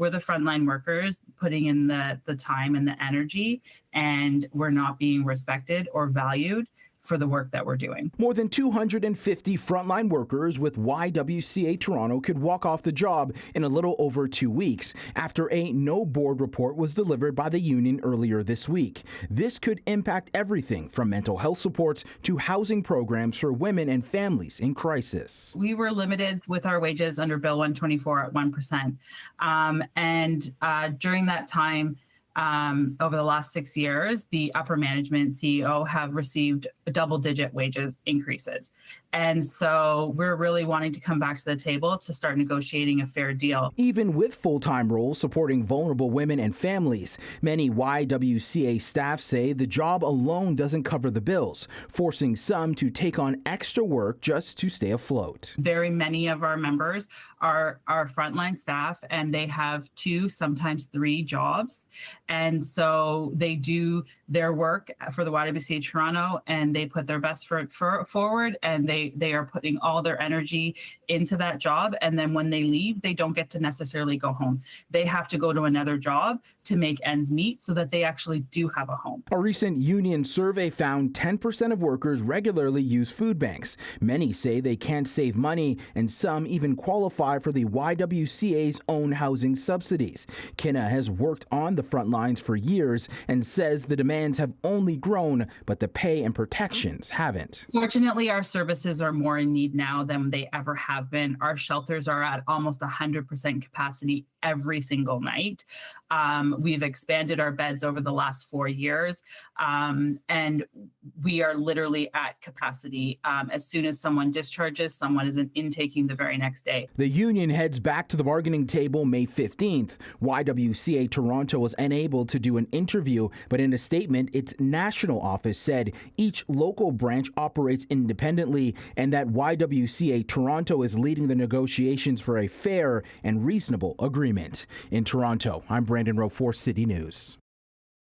we're the frontline workers putting in the time and the energy, and we're not being respected or valued for the work that we're doing. More than 250 frontline workers with YWCA Toronto could walk off the job in a little over 2 weeks after a no board report was delivered by the union earlier this week. This could impact everything from mental health supports to housing programs for women and families in crisis. We were limited with our wages under Bill 124 at 1%. During that time, over the last 6 years, the upper management CEO have received double-digit wages increases. And so we're really wanting to come back to the table to start negotiating a fair deal. Even with full-time roles supporting vulnerable women and families, many YWCA staff say the job alone doesn't cover the bills, forcing some to take on extra work just to stay afloat. Very many of our members are frontline staff, and they have 2, sometimes 3 jobs. And so they do their work for the YWCA Toronto, and they put their best foot forward, and they are putting all their energy into that job. And then when they leave, they don't get to necessarily go home. They have to go to another job to make ends meet so that they actually do have a home. A recent union survey found 10% of workers regularly use food banks. Many say they can't save money, and some even qualify for the YWCA's own housing subsidies. Kinna has worked on the front lines for years and says the demands have only grown, but the pay and protections haven't. Fortunately, our services are more in need now than they ever have been. Our shelters are at almost 100% capacity every single night. We've expanded our beds over the last 4 years, and we are literally at capacity. As soon as someone discharges, someone is intaking the very next day. The union heads back to the bargaining table May 15th. YWCA Toronto was unable to do an interview, but in a statement, its national office said each local branch operates independently and that YWCA Toronto is leading the negotiations for a fair and reasonable agreement. In Toronto, I'm Brandon Rowe for City News.